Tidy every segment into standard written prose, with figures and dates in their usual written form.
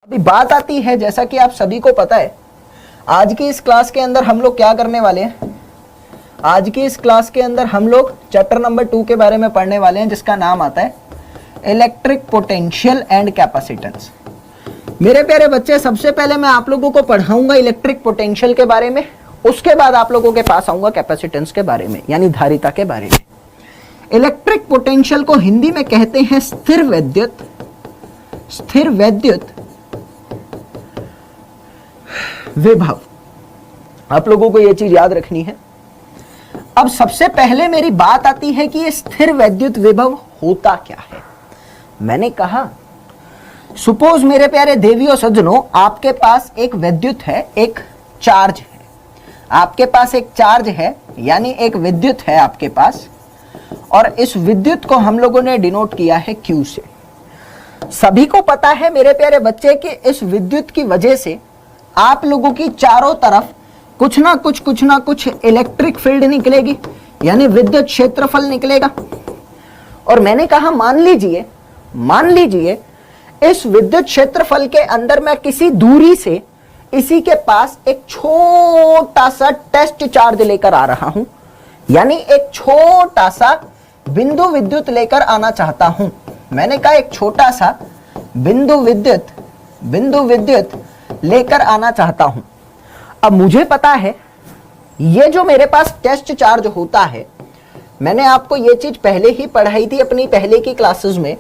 अभी बात आती है, जैसा कि आप सभी को पता है, आज की इस क्लास के अंदर हम लोग क्या करने वाले हैं। आज की इस क्लास के अंदर हम लोग चैप्टर नंबर 2 के बारे में पढ़ने वाले हैं, जिसका नाम आता है इलेक्ट्रिक पोटेंशियल एंड कैपेसिटेंस। मेरे प्यारे बच्चे, सबसे पहले मैं आप लोगों को पढ़ाऊंगा इलेक्ट्रिक पोटेंशियल के बारे में, उसके बाद आप लोगों के पास आऊंगा कैपेसिटेंस के बारे में, यानी धारिता के बारे में। इलेक्ट्रिक पोटेंशियल को हिंदी में कहते हैं स्थिर वैद्युत विभव। आप लोगों को यह चीज याद रखनी है। अब सबसे पहले मेरी बात आती है कि ये स्थिर वैद्युत विभव होता क्या है। मैंने कहा, सपोज मेरे प्यारे देवियों सज्जनों, आपके पास एक विद्युत है, एक चार्ज है। आपके पास एक चार्ज है, यानी एक विद्युत है आपके पास, और इस विद्युत को हम लोगों ने डिनोट किया है Q से। सभी को पता है मेरे प्यारे बच्चे कि इस विद्युत की वजह से आप लोगों की चारों तरफ कुछ ना कुछ इलेक्ट्रिक फील्ड निकलेगी, यानी विद्युत क्षेत्रफल निकलेगा। और मैंने कहा, मान लीजिए इस विद्युत क्षेत्रफल के अंदर मैं किसी दूरी से इसी के पास एक छोटा सा टेस्ट चार्ज लेकर आ रहा हूं, यानी एक छोटा सा बिंदु विद्युत लेकर आना चाहता हूं। मैंने कहा एक छोटा सा बिंदु विद्युत लेकर आना चाहता हूं। अब मुझे पता है ये जो मेरे पास टेस्ट चार्ज होता है, मैंने आपको ये चीज पहले ही पढ़ाई थी अपनी पहले की क्लासेस में,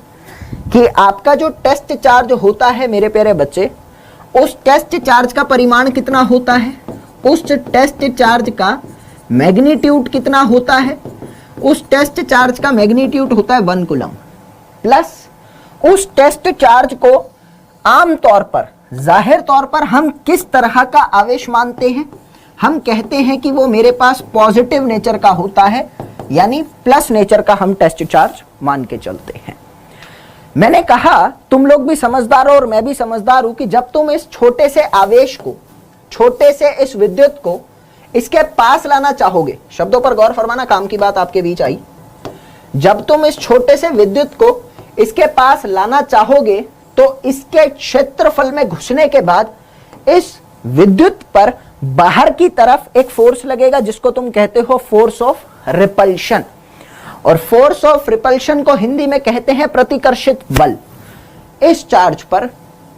कि आपका जो टेस्ट चार्ज होता है मेरे प्यारे बच्चे, उस टेस्ट चार्ज का परिमाण कितना होता है, उस टेस्ट चार्ज का मैग्नीट्यूड कितना होता है, उस टेस्ट चार्ज का मैग्नीट्यूड होता है 1 कूलम। प्लस उस टेस्ट चार्ज को आमतौर पर, जाहिर तौर पर हम किस तरह का आवेश मानते हैं, हम कहते हैं कि वो मेरे पास पॉजिटिव नेचर का होता है, यानी प्लस नेचर का हम टेस्ट चार्ज मान के चलते हैं। मैंने कहा तुम लोग भी समझदार हो और मैं भी समझदार हूं कि जब तुम इस छोटे से आवेश को, छोटे से इस विद्युत को इसके पास लाना चाहोगे, शब्दों पर गौर फरमाना, काम की बात आपके बीच आई। जब तुम इस छोटे से विद्युत को इसके पास लाना चाहोगे तो इसके क्षेत्रफल में घुसने के बाद इस विद्युत पर बाहर की तरफ एक फोर्स लगेगा, जिसको तुम कहते हो फोर्स ऑफ रिपल्शन। और फोर्स ऑफ रिपल्शन को हिंदी में कहते हैं प्रतिकर्षित बल। इस चार्ज पर,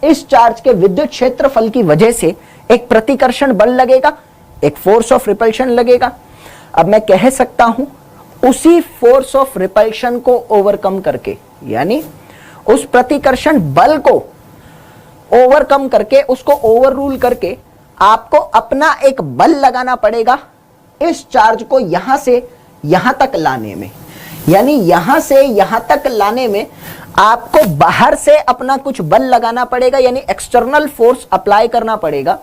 इस चार्ज के विद्युत क्षेत्रफल की वजह से एक प्रतिकर्षण बल लगेगा, एक फोर्स ऑफ रिपल्शन लगेगा। अब मैं कह सकता हूं उसी फोर्स ऑफ रिपल्शन को ओवरकम करके, यानी उस प्रतिकर्षण बल को ओवरकम करके, उसको ओवररूल करके आपको अपना एक बल लगाना पड़ेगा इस चार्ज को यहां से यहां तक लाने में। यानी यहां से यहां तक लाने में आपको बाहर से अपना कुछ बल लगाना पड़ेगा, यानी एक्सटर्नल फोर्स अप्लाई करना पड़ेगा।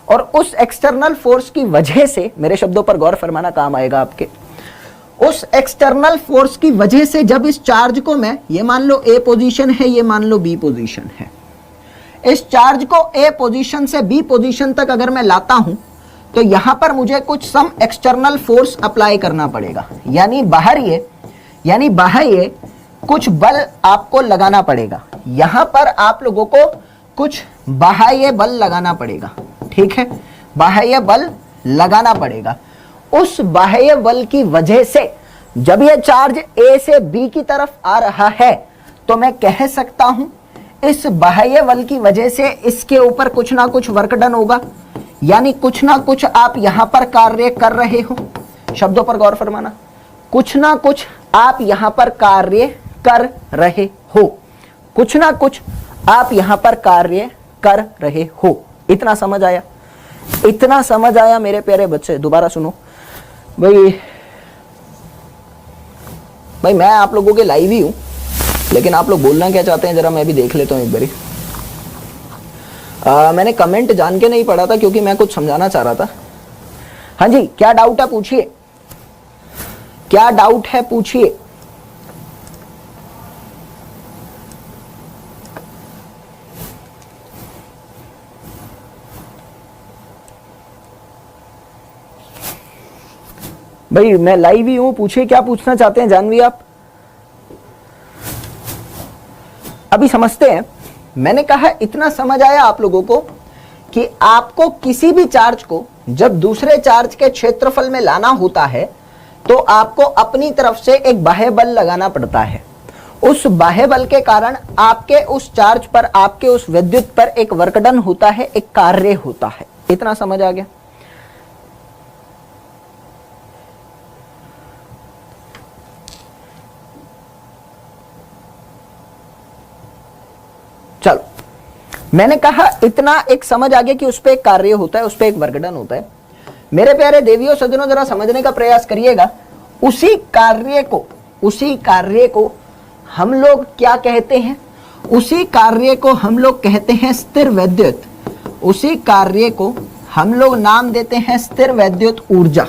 और उस एक्सटर्नल फोर्स की वजह से, मेरे शब्दों पर गौर फरमाना, काम आएगा आपके, उस एक्सटर्नल फोर्स की वजह से जब इस चार्ज को मैं, ये मान लो A पोजीशन है, ये मान लो B पोजीशन है, इस चार्ज को A पोजीशन से B पोजीशन तक अगर मैं लाता हूं तो यहां पर मुझे कुछ सम एक्सटर्नल फोर्स अप्लाई करना पड़ेगा, यानी बाहर ये कुछ बल आपको लगाना पड़ेगा। यहां पर आप लोगों को कुछ बाह्य बल लगाना पड़ेगा, ठीक है, बाह्य बल लगाना पड़ेगा। उस बाह्य बल की वजह से जब यह चार्ज A से B की तरफ आ रहा है तो मैं कह सकता हूं इस बाह्य बल की वजह से इसके ऊपर कुछ ना कुछ वर्क डन होगा, यानी कुछ ना कुछ आप यहां पर कार्य कर रहे हो। शब्दों पर गौर फरमाना, कुछ ना कुछ आप यहां पर कार्य कर रहे हो, कुछ ना कुछ आप यहां पर कार्य कर रहे हो। इतना समझ आया? इतना समझ आया मेरे प्यारे बच्चे? दोबारा सुनो भाई मैं आप लोगों के लाइव ही हूं, लेकिन आप लोग बोलना क्या चाहते हैं जरा मैं भी देख लेता हूं एक बारी। मैंने कमेंट जान के नहीं पढ़ा था क्योंकि मैं कुछ समझाना चाह रहा था। हाँ जी, क्या डाउट है पूछिए, क्या डाउट है पूछिए। भाई मैं लाइव ही हूं, पूछिए क्या पूछना चाहते हैं जानवी आप। अभी समझते हैं मैंने कहा इतना समझ आया आप लोगों को कि आपको किसी भी चार्ज को जब दूसरे चार्ज के क्षेत्रफल में लाना होता है तो आपको अपनी तरफ से एक बाह्य बल लगाना पड़ता है। उस बाह्य बल के कारण आपके उस चार्ज पर, आपके उस विद्युत पर एक वर्क डन होता है, एक कार्य होता है। इतना समझ आ गया? चलो, मैंने कहा इतना एक समझ आ गया कि उस पे एक कार्य होता है, उस पे एक वर्क डन होता है। मेरे प्यारे देवियों सज्जनों, जरा समझने का प्रयास करिएगा। उसी कार्य को हम लोग क्या कहते हैं? उसी कार्य को हम लोग कहते हैं स्थिर वैद्युत। उसी कार्य को हम लोग नाम देते हैं स्थिर वैद्युत ऊर्जा।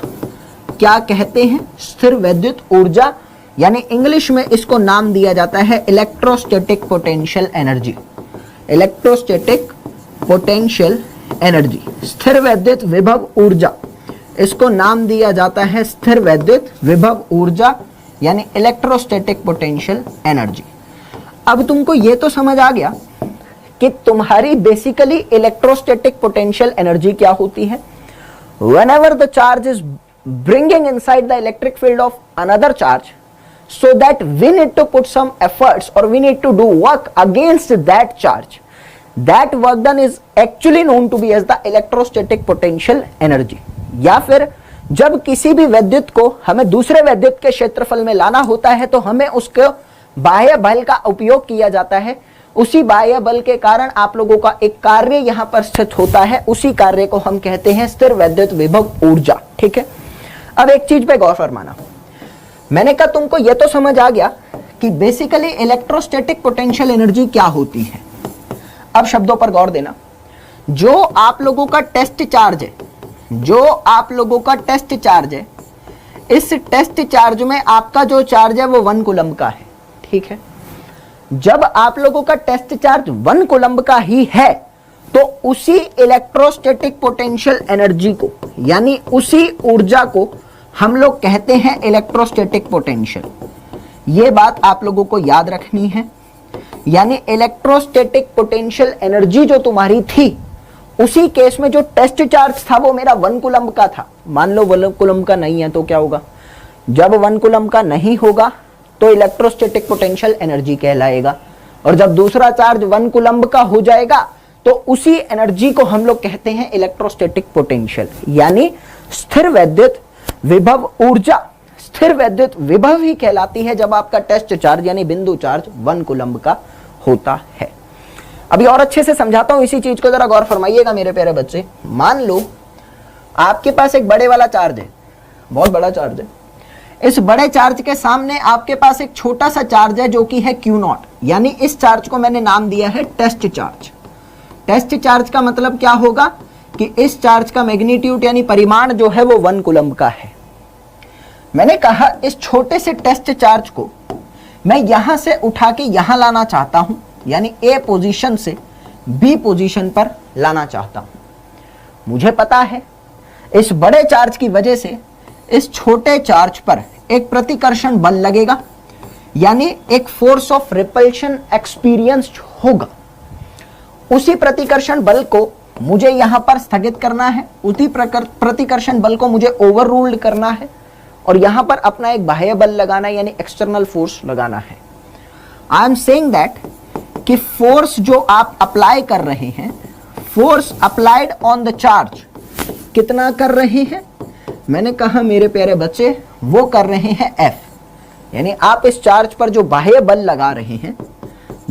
क्या कहते हैं? स्थिर वैद्युत ऊर्जा, यानी इंग्लिश में इसको नाम दिया जाता है electrostatic potential energy. Electrostatic potential energy, स्थिर वैद्युत विभव ऊर्जा, इसको नाम दिया जाता है स्थिर वैद्युत विभव ऊर्जा, यानी इलेक्ट्रोस्टैटिक पोटेंशियल एनर्जी। अब तुमको ये तो समझ आ गया कि तुम्हारी बेसिकली इलेक्ट्रोस्टैटिक पोटेंशियल एनर्जी क्या होती है। whenever the charge is bringing inside the electric field of another charge, so that we need to put some efforts or we need to do work against that charge, that work done is actually known to be as the electrostatic potential energy। या फिर जब किसी भी विद्युत को हमें दूसरे विद्युत के क्षेत्रफल में लाना होता है तो हमें उसके बाह्य बल का उपयोग किया जाता है। उसी बाह्य बल के कारण आप लोगों का एक कार्य यहां पर स्थित होता है, उसी कार्य को हम कहते हैं स्थिर वैद्युत विभव ऊर्जा। ठीक है, अब एक चीज पे गौर फरमाना। मैंने कहा तुमको यह तो समझ आ गया कि बेसिकली इलेक्ट्रोस्टैटिक पोटेंशियल एनर्जी क्या होती है। अब शब्दों पर गौर देना। जो आप लोगों का टेस्ट चार्ज है, जो आप लोगों का टेस्ट चार्ज है, इस टेस्ट चार्ज में आपका जो चार्ज है वो 1 कूलम्ब का है। ठीक है, जब आप लोगों का टेस्ट चार्ज 1 कूलम्ब का ही है तो उसी इलेक्ट्रोस्टैटिक पोटेंशियल एनर्जी को, यानी उसी ऊर्जा को हम लोग कहते हैं इलेक्ट्रोस्टैटिक पोटेंशियल। यह बात आप लोगों को याद रखनी है। यानी इलेक्ट्रोस्टैटिक पोटेंशियल एनर्जी जो तुम्हारी थी, उसी केस में जो टेस्ट चार्ज था वो मेरा 1 कूलम्ब का था। मान लो 1 कूलम्ब का नहीं है तो क्या होगा? जब 1 कूलम्ब का नहीं होगा तो इलेक्ट्रोस्टैटिक पोटेंशियल एनर्जी कहलाएगा, और जब दूसरा चार्ज 1 कूलम्ब का हो जाएगा तो उसी एनर्जी को हम लोग कहते हैं इलेक्ट्रोस्टैटिक पोटेंशियल, यानी स्थिर वैद्युत विभव ऊर्जा। स्थिर वैद्युत विभव ही कहलाती है जब आपका टेस्ट चार्ज यानी बिंदु चार्ज 1 कूलम्ब का होता है। अभी और अच्छे से समझाता हूं इसी चीज को, जरा गौर फरमाइएगा मेरे प्यारे बच्चे। मान लो आपके पास एक बड़े वाला चार्ज है, बहुत बड़ा चार्ज है। इस बड़े चार्ज के सामने आपके पास एक छोटा सा चार्ज है जो कि है Q0, यानी इस चार्ज को मैंने नाम दिया है टेस्ट चार्ज। टेस्ट चार्ज का मतलब क्या होगा कि इस चार्ज का मैग्नीट्यूड यानी परिमाण जो है वो 1 कूलम्ब का है। मैंने कहा इस छोटे से टेस्ट चार्ज को मैं यहां से उठा के यहां लाना चाहता हूं, यानी ए पोजीशन से बी पोजीशन पर लाना चाहता हूं। मुझे पता है इस बड़े चार्ज की वजह से इस छोटे चार्ज पर एक प्रतिकर्षण बल लगेगा, यानी एक फोर्स ऑफ रिपल्शन एक्सपीरियंस होगा। उसी प्रतिकर्षण बल को मुझे यहां पर स्थगित करना है, उसी प्रतिकर्षण बल को मुझे ओवररूल्ड करना है और यहां पर अपना एक बाह्य बल लगाना है, यानी एक्सटर्नल फोर्स लगाना है। आई एम सेइंग दैट कि फोर्स जो आप अप्लाई कर रहे हैं, force applied on the charge कितना कर रहे हैं? मैंने कहा मेरे प्यारे बच्चे वो कर रहे हैं F, यानी आप इस चार्ज पर जो बाह्य बल लगा रहे हैं,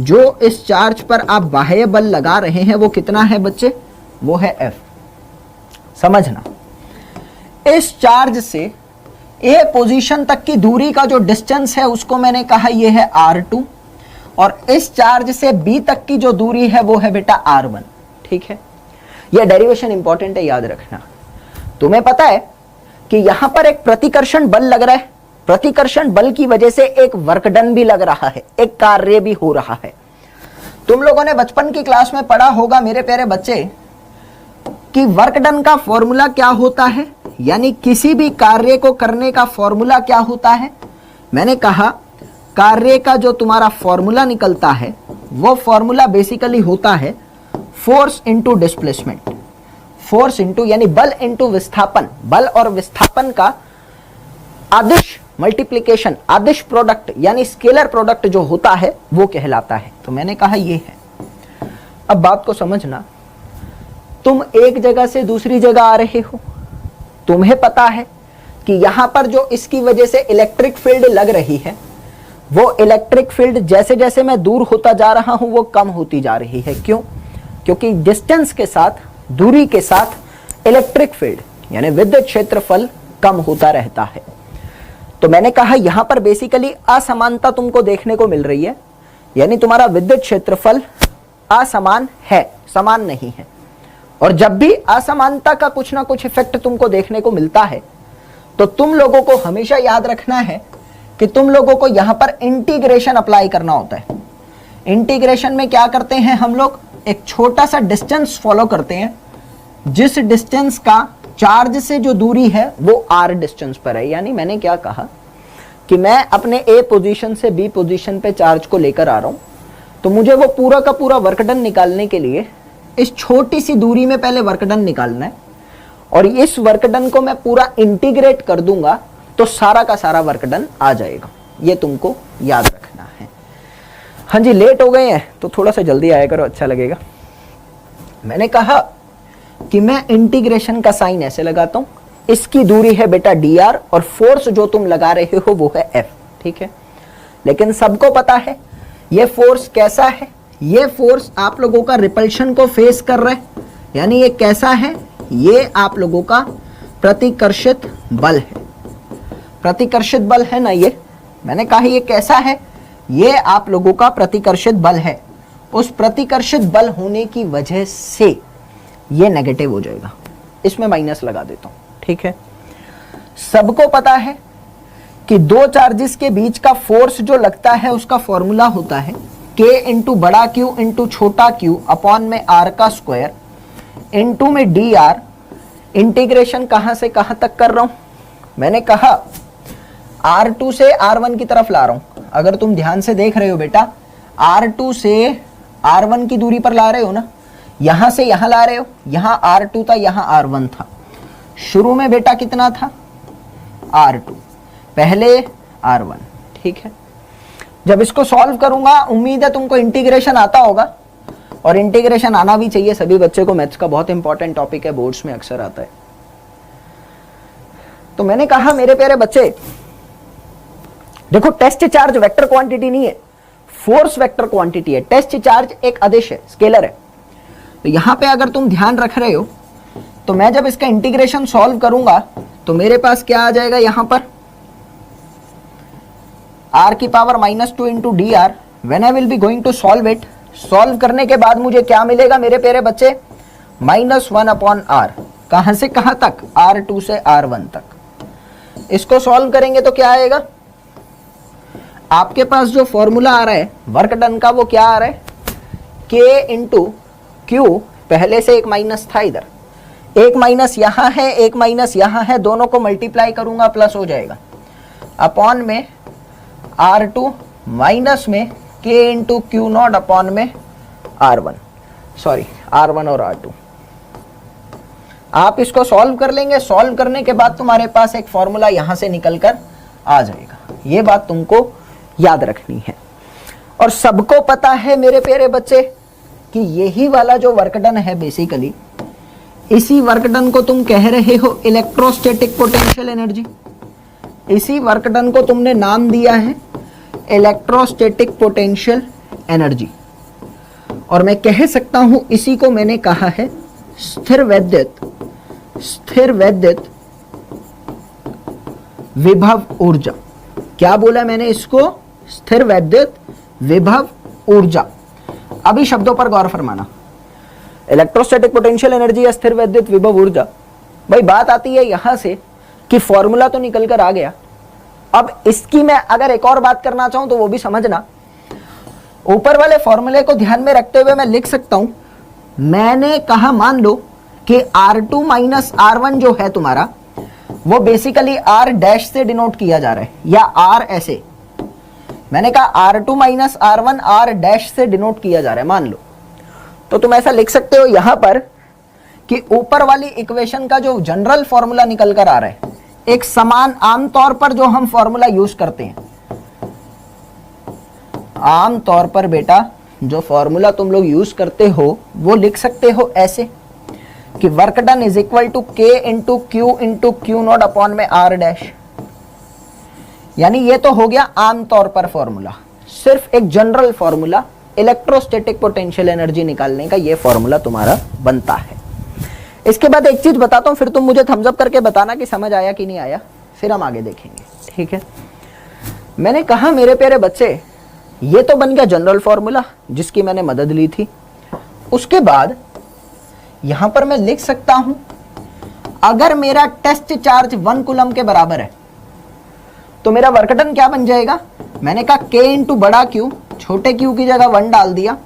जो इस चार्ज पर आप बाह्य बल लगा रहे हैं वो कितना है बच्चे? वो है F। समझना, इस चार्ज से A पोजीशन तक की दूरी का जो डिस्टेंस है उसको मैंने कहा ये है R2, और इस चार्ज से B तक की जो दूरी है वो है बेटा R1। ठीक है, यह डेरिवेशन इंपॉर्टेंट है, याद रखना। तुम्हें पता है कि यहां पर एक प्रतिकर्षण बल लग रहा है, प्रतिकर्षण बल की वजह से एक वर्क डन भी लग रहा है, एक कार्य भी हो रहा है। तुम लोगों ने बचपन की क्लास में पढ़ा होगा मेरे प्यारे बच्चे कि वर्क डन का फॉर्मूला क्या होता है, यानी किसी भी कार्य को करने का फॉर्मूला क्या होता है। मैंने कहा कार्य का जो तुम्हारा फॉर्मूला निकलता है वो फॉर्मूला बेसिकली होता है force into displacement, force into यानी बल इंटू विस्थापन, बल और विस्थापन का अदिश मल्टीप्लिकेशन, अदिश प्रोडक्ट यानी स्केलर प्रोडक्ट जो होता है वो कहलाता है। तो मैंने कहा ये है। अब बात को समझना, तुम एक जगह से दूसरी जगह आ रहे हो, तुम्हें पता है कि यहां पर जो इसकी वजह से इलेक्ट्रिक फील्ड लग रही है, वो इलेक्ट्रिक फील्ड जैसे जैसे मैं दूर होता जा रहा हूं वो कम होती जा रही है। क्यों? क्योंकि डिस्टेंस के साथ, दूरी के साथ इलेक्ट्रिक फील्ड यानी विद्युत क्षेत्रफल कम होता रहता है। तो मैंने कहा यहां पर बेसिकली असमानता तुमको देखने को मिल रही है, यानी तुम्हारा विद्युत क्षेत्रफल असमान है, समान नहीं है। और जब भी असमानता का कुछ ना कुछ इफेक्ट तुमको देखने को मिलता है तो तुम लोगों को हमेशा याद रखना है कि तुम लोगों को यहां पर इंटीग्रेशन अप्लाई करना होता है। इंटीग्रेशन में क्या करते हैं हम लोग, एक छोटा सा डिस्टेंस फॉलो करते हैं, जिस डिस्टेंस का चार्ज से जो दूरी है वो r डिस्टेंस पर है। यानी मैंने क्या कहा कि मैं अपने a पोजीशन से b पोजीशन पे चार्ज को लेकर आ रहा हूं, तो मुझे वो पूरा का पूरा वर्क डन निकालने के लिए इस छोटी सी दूरी में पहले वर्क डन निकालना है, और इस वर्क डन को मैं पूरा इंटीग्रेट कर दूंगा तो सारा का सारा वर्क डन आ जाएगा। ये तुमको याद रखना है। हाँ जी, लेट हो गए हैं तो थोड़ा सा जल्दी आया करो, अच्छा लगेगा। मैंने कहा कि मैं इंटीग्रेशन का साइन ऐसे लगाता हूं, इसकी दूरी है बेटा dr और फोर्स जो तुम लगा रहे हो वो है F, ठीक है। लेकिन सबको पता है ये फोर्स कैसा है, ये फोर्स आप लोगों का रिपल्शन को फेस कर रहा है, यानी ये कैसा है, ये आप लोगों का प्रतिकर्षित बल है। प्रतिकर्षित बल है ना ये, मैंने कहा ये कैसा है, ये आप लोगों का प्रतिकर्षित बल है। उस प्रतिकर्षित बल होने की वजह से ये नेगेटिव हो जाएगा, इसमें माइनस लगा देता हूं, ठीक है। सबको पता है कि दो चार्जेस के बीच का फोर्स जो लगता है उसका फॉर्मूला होता है K इंटू बड़ा Q इंटू छोटा Q अपॉन में R का स्क्वायर इंटू में dr। इंटीग्रेशन कहां से कहां तक कर रहा हूं, मैंने कहा R2 से R1 की तरफ ला रहा हूं। अगर तुम ध्यान से देख रहे हो बेटा, R2 से R1 की दूरी पर ला रहे हो ना, यहां से यहां ला रहे हो, यहां R2 था, यहां R1 था। शुरू में बेटा कितना था, R2, पहले R1, ठीक है। जब इसको सॉल्व करूंगा, उम्मीद है तुमको इंटीग्रेशन आता होगा, और इंटीग्रेशन आना भी चाहिए, सभी बच्चे को मैथ्स का बहुत इंपॉर्टेंट टॉपिक है, बोर्ड्स में अक्सर आता है। तो मैंने कहा मेरे प्यारे बच्चे देखो, टेस्ट चार्ज वेक्टर क्वांटिटी नहीं है, फोर्स वेक्टर क्वांटिटी है। टेस्ट चार्ज एक अदिश है, स्केलर है। तो यहां पे अगर तुम ध्यान रख रहे हो तो मैं जब इसका इंटीग्रेशन सॉल्व करूंगा तो मेरे पास क्या आ जाएगा, यहां पर r की power -2 into dr। When I will be going to solve it, solve करने के बाद मुझे क्या मिलेगा मेरे प्यारे बच्चे, -1 अपॉन r। कहां से कहां तक, R2 से R1 तक। इसको सॉल्व करेंगे तो क्या आएगा, आपके पास जो फॉर्मूला आ रहा है वर्क डन का वो क्या आ रहा है, K इंटू Q, पहले से एक माइनस था, इधर एक माइनस यहां है, एक माइनस यहां है, दोनों को मल्टीप्लाई करूंगा प्लस हो जाएगा, अपॉन में R2 माइनस में K into Q not upon में R1, सॉरी R1 और R2। आप इसको सॉल्व कर लेंगे, सॉल्व करने के बाद तुम्हारे पास एक फॉर्मूला यहां से निकलकर आ जाएगा। ये बात तुमको याद रखनी है। और सबको पता है मेरे प्यारे बच्चे कि यही वाला जो वर्क डन है बेसिकली, इसी वर्क डन को तुम कह रहे हो इलेक्ट्रोस्टैटिक पोटेंशियल एनर्जी। इसी वर्क डन को तुमने नाम दिया है इलेक्ट्रोस्टैटिक पोटेंशियल एनर्जी। और मैं कह सकता हूं इसी को मैंने कहा है स्थिर वैद्युत विभव ऊर्जा। क्या बोला मैंने इसको, स्थिर वैद्युत विभव ऊर्जा। अभी शब्दों पर गौर फरमाना, इलेक्ट्रोस्टैटिक पोटेंशियल एनर्जी या स्थिर वैद्युत विभव ऊर्जा। भाई बात आती है यहां से कि फॉर्मूला तो निकल कर आ गया, अब इसकी मैं अगर एक और बात करना चाहूं तो वो भी समझना। ऊपर वाले फॉर्मूले को ध्यान में रखते हुए मैं लिख सकता हूं, मैंने कहा मान लो कि R2 माइनस R1 जो है तुम्हारा, वो बेसिकली R डैश से डिनोट किया जा रहा है, या R ऐसे, मैंने कहा R2 minus R1 R dash से डिनोट किया जा रहा है मान लो, तो तुम ऐसा लिख सकते हो यहां पर कि ऊपर वाली इक्वेशन का जो जनरल फॉर्मूला निकल कर आ रहा है, एक समान आमतौर पर जो हम फॉर्मूला यूज करते हैं, आमतौर पर बेटा जो फॉर्मूला तुम लोग यूज करते हो वो लिख सकते हो ऐसे कि work done is equal to K into q not upon में R डैश। यानी ये तो हो गया आमतौर पर फॉर्मूला, सिर्फ एक general formula electrostatic potential energy निकालने का, ये फॉर्मूला तुम्हारा बनता है। इसके बाद एक चीज बताता हूं, फिर तुम मुझे थम्स अप करके बताना कि समझ आया कि नहीं आया, फिर हम आगे देखेंगे, ठीक है। मैंने कहा मेरे प्यारे बच्चे, ये तो बन गया जनरल फॉर्मूला जिसकी मैंने मदद ली थी। उसके बाद यहां पर मैं लिख सकता हूं, अगर मेरा टेस्ट चार्ज 1 कूलम के बराबर है तो मेरा वर्क डन क्या बन जाएगा, मैंने कहा K इंटू बड़ा Q, छोटे Q की जगह 1 डाल दिया,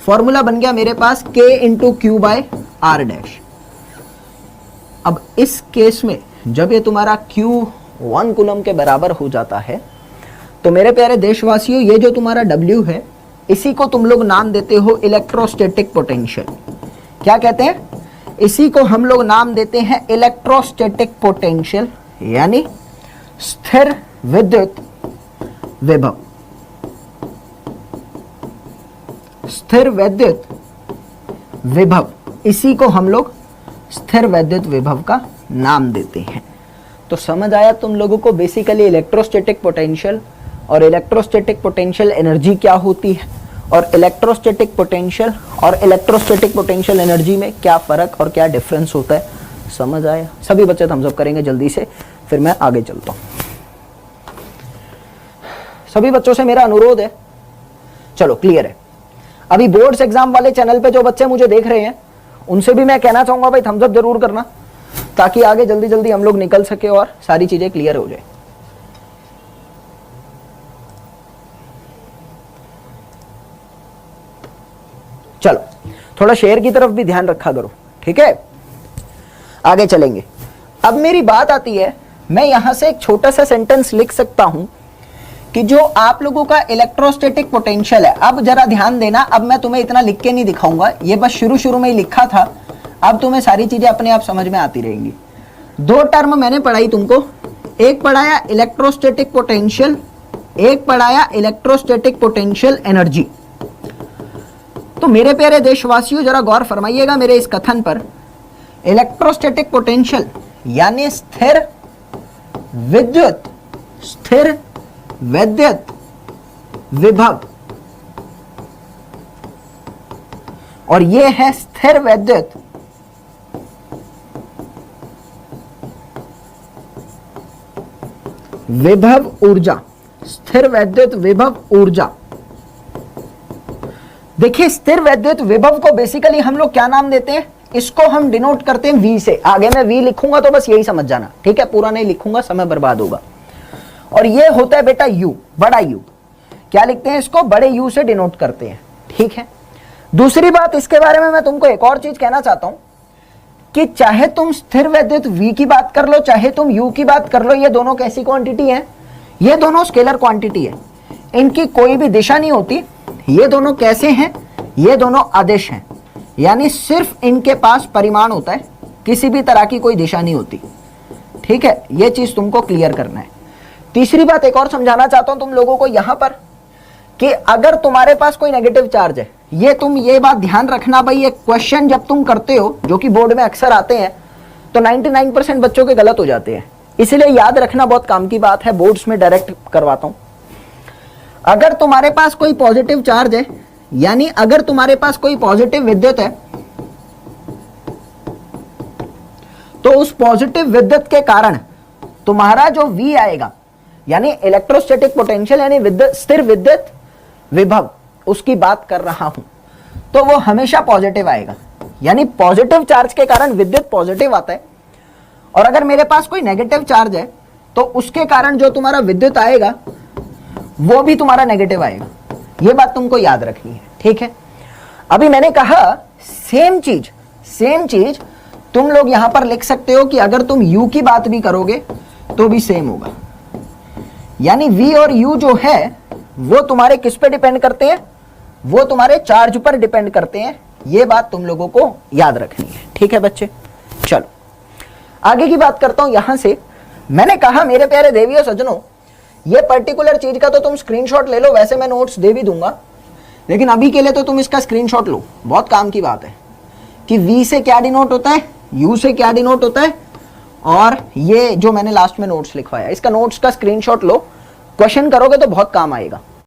फॉर्मूला बन गया मेरे पास K into q by R dash. अब इस केस में जब ये तुम्हारा Q 1 कूलम के बराबर हो जाता है तो मेरे प्यारे देशवासियों, ये जो तुम्हारा W है इसी को तुम लोग नाम देते हो इलेक्ट्रोस्टैटिक पोटेंशियल। क्या कहते हैं, इसी को हम लोग नाम देते हैं इलेक्ट्रोस्टैटिक पोटेंशियल, यानी स्थिर विद्युत विभव। स्थिर विद्युत विभव, इसी को हम लोग स्थिर विद्युत विभव का नाम देते हैं। तो समझ आया तुम लोगों को बेसिकली इलेक्ट्रोस्टैटिक पोटेंशियल और इलेक्ट्रोस्टैटिक पोटेंशियल एनर्जी क्या होती है, और इलेक्ट्रोस्टैटिक पोटेंशियल और इलेक्ट्रोस्टैटिक पोटेंशियल एनर्जी में क्या फर्क और क्या डिफरेंस होता है, समझ आया। सभी बच्चे थम्स अप करेंगे जल्दी से, फिर मैं आगे चलता हूं। सभी बच्चों से मेरा अनुरोध है, चलो क्लियर है। अभी बोर्ड्स एग्जाम वाले चैनल पे जो बच्चे मुझे देख रहे हैं उनसे भी मैं कहना चाहूंगा भाई थम्स अप जरूर करना, ताकि आगे जल्दी जल्दी हम लोग निकल सके और सारी चीजें क्लियर हो जाए। चलो थोड़ा शेयर की तरफ भी ध्यान रखा करो, ठीक है। आगे चलेंगे। अब मेरी बात आती है, मैं यहां से एक छोटा सा सेंटेंस लिख सकता हूं कि जो आप लोगों का इलेक्ट्रोस्टैटिक पोटेंशियल है, अब जरा ध्यान देना, अब मैं तुम्हें इतना लिख के नहीं दिखाऊंगा, ये बस शुरू शुरू में ही लिखा था, अब तुम्हें सारी चीजें अपने आप समझ में आती रहेंगी। 2 टर्म मैंने पढ़ाई तुमको, एक पढ़ाया इलेक्ट्रोस्टैटिक पोटेंशियल, एक पढ़ाया इलेक्ट्रोस्टैटिक पोटेंशियल एनर्जी। तो मेरे प्यारे देशवासियों जरा गौर फरमाइएगा मेरे इस कथन पर, इलेक्ट्रोस्टैटिक पोटेंशियल यानी स्थिर विद्युत विभव, और ये है स्थिर विद्युत विभव ऊर्जा, स्थिर विद्युत विभव ऊर्जा। देखिए स्थिर विद्युत विभव को बेसिकली हम लोग क्या नाम देते हैं, इसको हम डिनोट करते हैं V से। आगे मैं V लिखूंगा तो बस यही समझ जाना, ठीक है, पूरा नहीं लिखूंगा समय बर्बाद होगा। और ये होता है बेटा U, बड़ा U। क्या लिखते हैं इसको, बड़े U से डिनोट करते हैं, ठीक है। दूसरी बात इसके बारे में मैं तुमको एक और चीज कहना चाहता हूं कि चाहे तुम स्थिर विद्युत V की बात कर लो, चाहे तुम U की बात कर लो, ये दोनों कैसी क्वांटिटी है, ये दोनों स्केलर क्वांटिटी है, इनकी कोई भी दिशा नहीं होती। ये दोनों कैसे हैं, ये दोनों अदिश हैं, यानी सिर्फ इनके पास परिमाण होता है, किसी भी तरह की कोई दिशा नहीं होती, ठीक है। ये चीज तुमको क्लियर करना है। तीसरी बात एक और समझाना चाहता हूं तुम लोगों को यहां पर कि अगर तुम्हारे पास कोई नेगेटिव चार्ज है, ये बात ध्यान रखना भाई, ये क्वेश्चन जब तुम करते हो जो कि बोर्ड में अक्सर आते हैं तो 99% बच्चों के गलत हो जाते हैं, इसलिए याद रखना बहुत काम की बात है, बोर्ड्स में डायरेक्ट करवाता हूं। अगर तुम्हारे पास कोई पॉजिटिव चार्ज है, यानी अगर तुम्हारे पास कोई पॉजिटिव विद्युत है, तो उस पॉजिटिव विद्युत के कारण तुम्हारा जो V आएगा, यानी इलेक्ट्रोस्टैटिक पोटेंशियल यानी स्थिर विद्युत विभव, उसकी बात कर रहा हूं, तो वो हमेशा पॉजिटिव आएगा, यानी पॉजिटिव चार्ज के कारण विद्युत पॉजिटिव आता है। और अगर मेरे पास कोई नेगेटिव चार्ज है तो उसके कारण जो तुम्हारा विद्युत आएगा वो भी तुम्हारा नेगेटिव आएगा, ये बात तुमको याद रखनी है, ठीक है। अभी मैंने कहा सेम चीज तुम लोग यहां पर लिख सकते हो कि अगर तुम U की बात भी करोगे तो भी सेम होगा, यानी V और U जो है वो तुम्हारे किस पे डिपेंड करते हैं, वो तुम्हारे चार्ज पर डिपेंड करते हैं। ये बात तुम लोगों को याद रखनी है, ठीक है बच्चे। चलो आगे की बात करता हूं। यहां से मैंने कहा मेरे प्यारे देवियों सज्जनों, ये पर्टिकुलर चीज का तो तुम स्क्रीनशॉट ले लो, वैसे मैं नोट्स दे भी दूंगा, लेकिन अभी के लिए तो तुम इसका स्क्रीनशॉट लो, बहुत काम की बात है कि V से क्या डिनोट होता है, U से क्या डिनोट होता है, और ये जो मैंने लास्ट में नोट्स लिखवाया इसका नोट्स का स्क्रीनशॉट लो, क्वेश्चन करोगे तो बहुत काम आएगा।